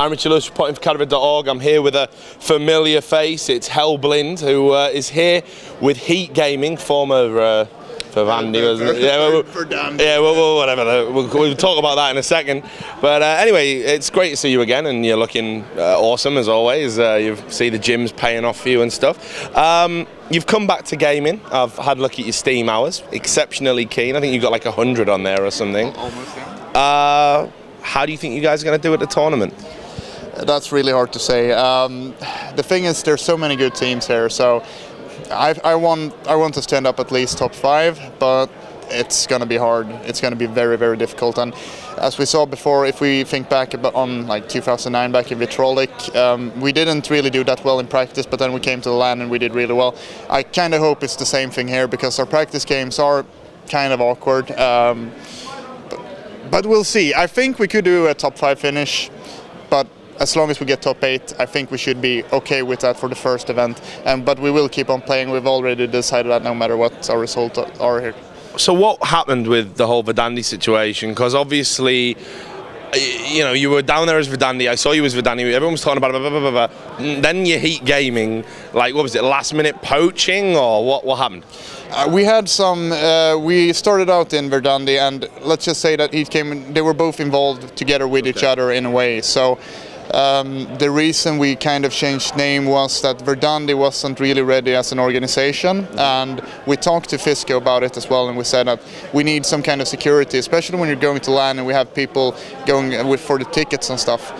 Amateur Lust reporting for Cadred.org. I'm here with a familiar face. It's Helblinde, who is here with Heat Gaming, former Verdandi, whatever. We'll talk about that in a second. But anyway, it's great to see you again, and you're looking awesome as always. You see the gym's paying off for you and stuff. You've come back to gaming. I've had a look at your Steam hours. Exceptionally keen. I think you've got like 100 on there or something. Almost, yeah. How do you think you guys are going to do at the tournament? That's really hard to say. The thing is, there's so many good teams here, so I want us to end up at least top 5, but it's going to be hard. It's going to be very, very difficult. And as we saw before, if we think back on like 2009 back in Vitrolic, we didn't really do that well in practice, but then we came to the LAN and we did really well. I kind of hope it's the same thing here, because our practice games are kind of awkward. But we'll see. I think we could do a top 5 finish, but as long as we get top 8, I think we should be okay with that for the first event. But we will keep on playing. We've already decided that no matter what our results are here. So what happened with the whole Verdandi situation? Because obviously, you know, you were down there as Verdandi. I saw you as Verdandi. Everyone was talking about it. Blah, blah, blah, blah. Then you Heat Gaming. Like, what was it? Last minute poaching, or what happened? We had some. We started out in Verdandi, and let's just say that Heat came. They were both involved together with each other in a way. So the reason we kind of changed name was that Verdandi wasn't really ready as an organization, and we talked to Fisco about it as well, and we said that we need some kind of security, especially when you're going to LAN and we have people going for the tickets and stuff.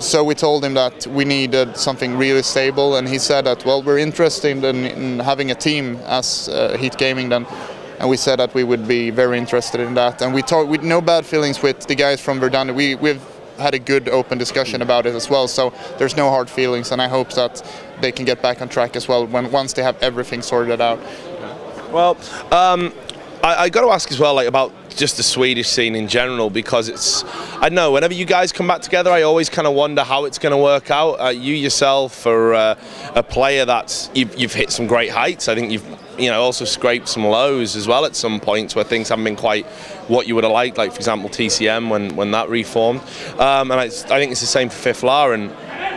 So we told him that we needed something really stable, and he said that, well, we're interested in having a team as Heat Gaming then. And we said that we would be very interested in that. And we talked with no bad feelings with the guys from Verdandi. We've had a good open discussion about it as well, so there's no hard feelings, and I hope that they can get back on track as well once they have everything sorted out. Well, I got to ask as well, like, about just the Swedish scene in general, because it's, I don't know, whenever you guys come back together, I always kind of wonder how it's going to work out. You yourself are a player that's, you've hit some great heights. I think you've, you know, also scraped some lows as well at some points where things haven't been quite what you would have liked, like for example TCM when that reformed. And I think it's the same for Fifth La, and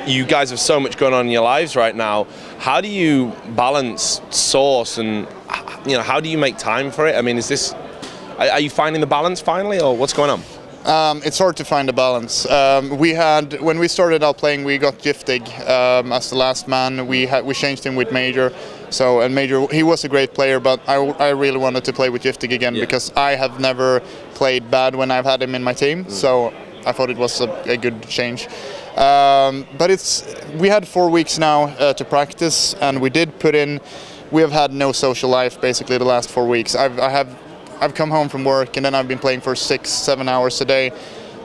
you guys have so much going on in your lives right now. How do you balance Source, and you know, how do you make time for it? I mean, is this, are you finding the balance finally, or what's going on? It's hard to find a balance. When we started out playing, we got Giftig as the last man. We changed him with Major. So, and Major, he was a great player, but I really wanted to play with Giftig again, because I have never played bad when I've had him in my team. So I thought it was a good change. But we had 4 weeks now to practice, and we did put in. We have had no social life basically the last 4 weeks. I've come home from work, and then I've been playing for 6-7 hours a day,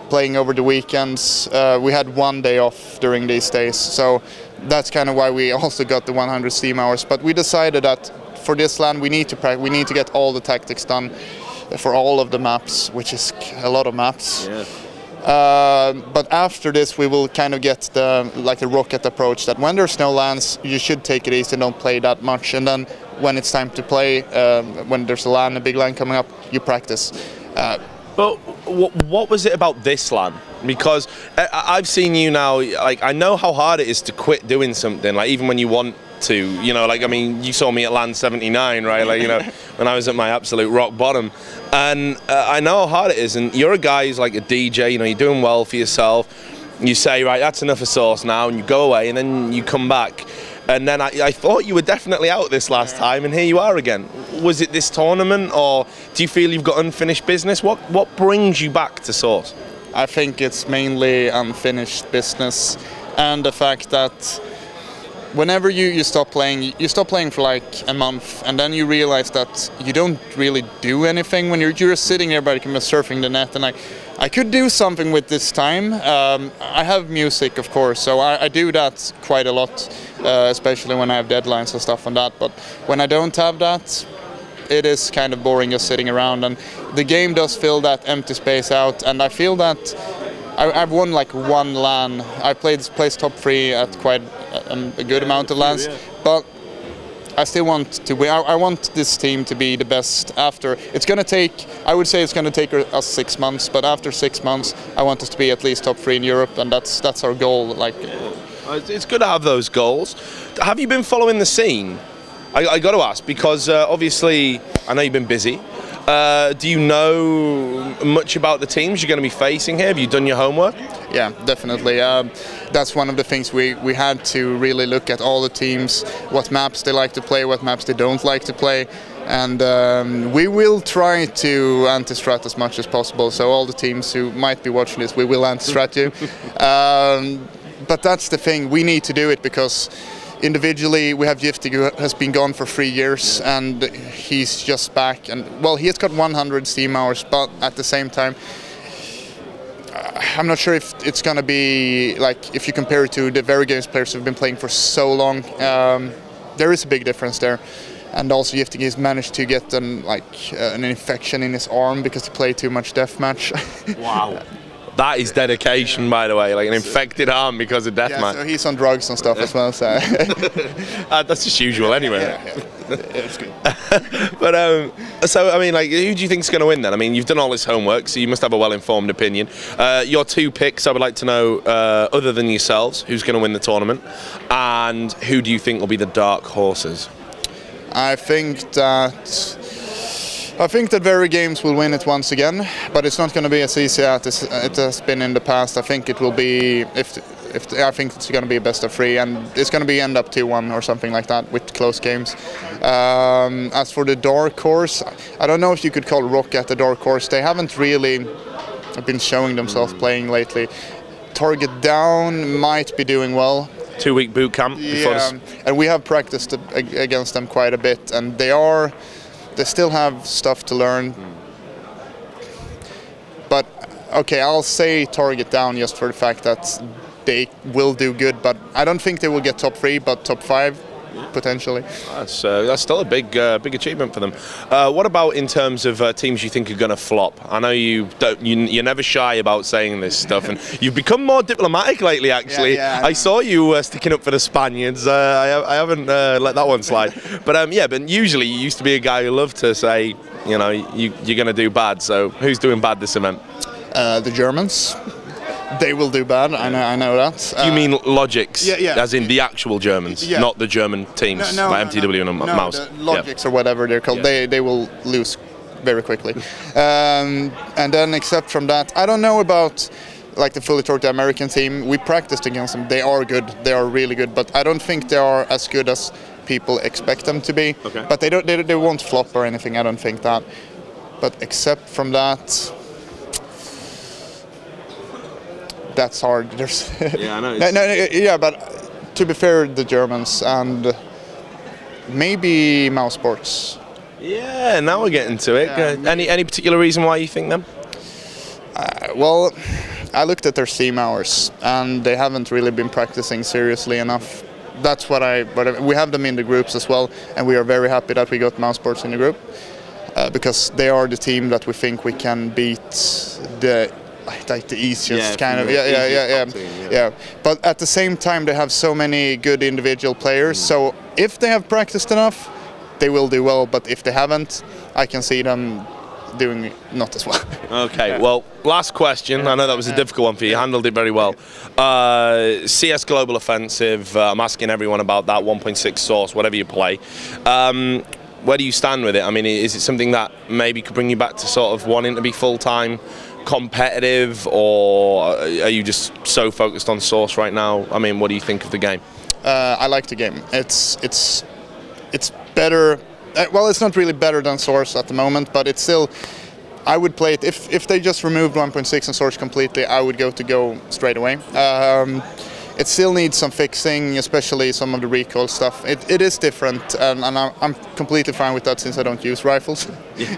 playing over the weekends. We had 1 day off during these days, so that's kind of why we also got the 100 Steam hours. But we decided that for this LAN we need to get all the tactics done for all of the maps, which is a lot of maps. Yeah. But after this, we will kind of get the rocket approach, that when there's no LANs, you should take it easy and don't play that much. And then when it's time to play, when there's a LAN, a big LAN coming up, you practice. But what was it about this LAN? Because I've seen you now, like, I know how hard it is to quit doing something, like even when you want to, you know, like, I mean, you saw me at LAN 79, right? Like, you know, when I was at my absolute rock bottom. And I know how hard it is, and you're a guy who's like a DJ, you know, you're doing well for yourself. You say, right, that's enough of Source now, and you go away, and then you come back. And then I thought you were definitely out this last time, and here you are again. Was it this tournament, or do you feel you've got unfinished business? What brings you back to Source? I think it's mainly unfinished business, and the fact that whenever you stop playing for like a month, and then you realize that you don't really do anything when you're just sitting there by surfing the net. And I could do something with this time. I have music, of course, so I do that quite a lot, especially when I have deadlines and stuff on that. But when I don't have that, it is kind of boring just sitting around, and the game does fill that empty space out. And I feel that I've won like 1 LAN. I placed top 3 at quite a good amount of LANs, but I still want to win. I want this team to be the best after. It's going to take, I would say it's going to take us 6 months, but after 6 months, I want us to be at least top 3 in Europe, and that's our goal. Like, it's good to have those goals. Have you been following the scene? I got to ask, because obviously I know you've been busy. Do you know much about the teams you're going to be facing here? Have you done your homework? Yeah, definitely. That's one of the things we had to really look at all the teams, what maps they like to play, what maps they don't like to play. And we will try to anti-strat as much as possible. So all the teams who might be watching this, we will anti-strat you. But that's the thing, we need to do it because individually we have Giftig, who has been gone for 3 years, and he's just back. And well, he has got 100 Steam hours, but at the same time, I'm not sure if it's going to be like, if you compare it to the very games players who've been playing for so long, there is a big difference there. And also Giftig has managed to get an infection in his arm because he played too much deathmatch. Wow. That is dedication, by the way, like an infected arm because of deathmatch. So he's on drugs and stuff as well. So that's just usual anyway. Yeah, it's good. But so I mean, like, who do you think's going to win then? I mean, you've done all this homework, so you must have a well-informed opinion. Your 2 picks, I would like to know, other than yourselves, who's going to win the tournament, and who do you think will be the dark horses? I think that Very Games will win it once again, but it's not going to be as easy as it has been in the past. I think it will be, I think it's going to be a best of 3, and it's going to be end up 2-1 or something like that with close games. As for the dark horse, I don't know if you could call Rocket the dark horse. They haven't really been showing themselves playing lately. Target Down might be doing well. 2-week boot camp. Yeah, and we have practiced against them quite a bit, and they still have stuff to learn. But okay, I'll say Target Down just for the fact that they will do good, but I don't think they will get top 3, but top 5 potentially. That's still a big achievement for them. What about in terms of teams you think are going to flop? I know you're never shy about saying this stuff, and you've become more diplomatic lately. Actually, yeah, I saw you sticking up for the Spaniards. I haven't let that one slide. But yeah, but usually you used to be a guy who loved to say, you know, you're going to do bad. So who's doing bad this event? The Germans. They will do bad, I know that. You mean Logics? Yeah. As in the actual Germans, not the German teams, like MTW and Mouse. The Logics or whatever they're called, they will lose very quickly. And then except from that, I don't know about like the fully torqued American team. We practiced against them. They are good. They are really good, but I don't think they are as good as people expect them to be. Okay. But they won't flop or anything. I don't think that. But except from that, that's hard. Yeah, I know. Yeah, but to be fair, the Germans and maybe Mouse Sports. Yeah, now we're getting to it. Yeah. Any particular reason why you think them? Well, I looked at their Steam hours, and they haven't really been practicing seriously enough. That's what we have them in the groups as well, and we are very happy that we got Mouse Sports in the group because they are the team that we think we can beat the easiest kind of yeah. But at the same time, they have so many good individual players. So if they have practiced enough, they will do well. But if they haven't, I can see them doing not as well. Okay, well, last question. I know that was a difficult one for you. You handled it very well. CS Global Offensive, I'm asking everyone about that 1.6 source, whatever you play. Where do you stand with it? I mean, is it something that maybe could bring you back to sort of wanting to be full-time competitive, or are you just so focused on source right now? I mean, what do you think of the game? I like the game. It's better. Well, it's not really better than source at the moment, but it's still. I would play it if they just removed 1.6 and source completely. I would go straight away. It still needs some fixing, especially some of the recoil stuff. It is different, and I'm completely fine with that since I don't use rifles. Yeah.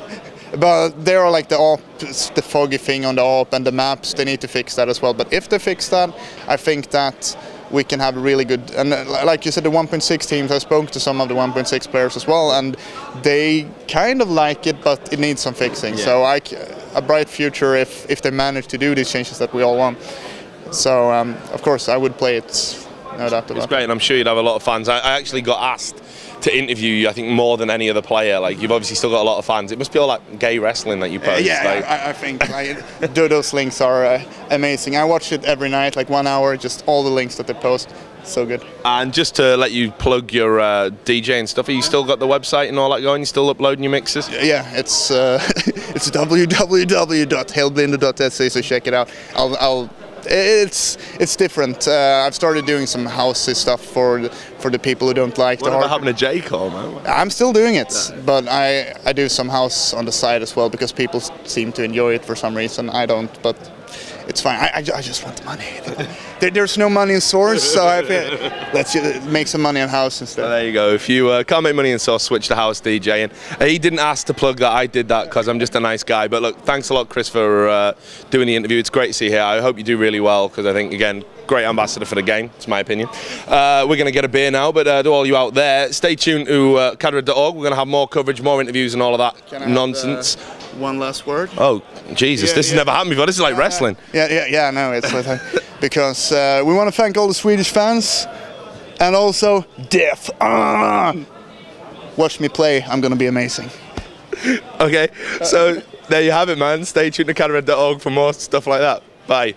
But there are like the foggy thing on the AWP and the maps, they need to fix that as well. But if they fix that, I think that we can have a really good, and like you said, the 1.6 teams, I spoke to some of the 1.6 players as well, and they kind of like it, but it needs some fixing. Yeah. So a bright future if they manage to do these changes that we all want. So of course I would play it no doubt about it. It's great, and I'm sure you'd have a lot of fans. I actually got asked to interview you, I think, more than any other player. Like, you've obviously still got a lot of fans. It must be all like gay wrestling that you post. I think those links are amazing. I watch it every night, like 1 hour, just all the links that they post. So good. And just to let you plug your DJ and stuff, have you still got the website and all that going? You still uploading your mixes? Yeah, it's it's www.helblinde.se, so check it out. It's different. I've started doing some housey stuff for the people who don't like the hard. What happened to J-Cole, man? I'm still doing it, but I do some house on the side as well because people seem to enjoy it for some reason. I don't, but it's fine. I just want the money. There's no money in Source, so let's make some money on house instead. Well, there you go. If you can't make money in Source, switch to house DJing. He didn't ask to plug that. I did that because I'm just a nice guy. But look, thanks a lot, Chris, for doing the interview. It's great to see you here. I hope you do really well because I think, again, great ambassador for the game. It's my opinion. We're going to get a beer now, but to all you out there, stay tuned to Cadred.org. We're going to have more coverage, more interviews and all of that nonsense. One last word. Oh, Jesus, this has never happened before. This is like wrestling. Yeah, no, it's like, because we want to thank all the Swedish fans and also Death. Watch me play. I'm going to be amazing. Okay, so there you have it, man. Stay tuned to Cadred.org for more stuff like that. Bye.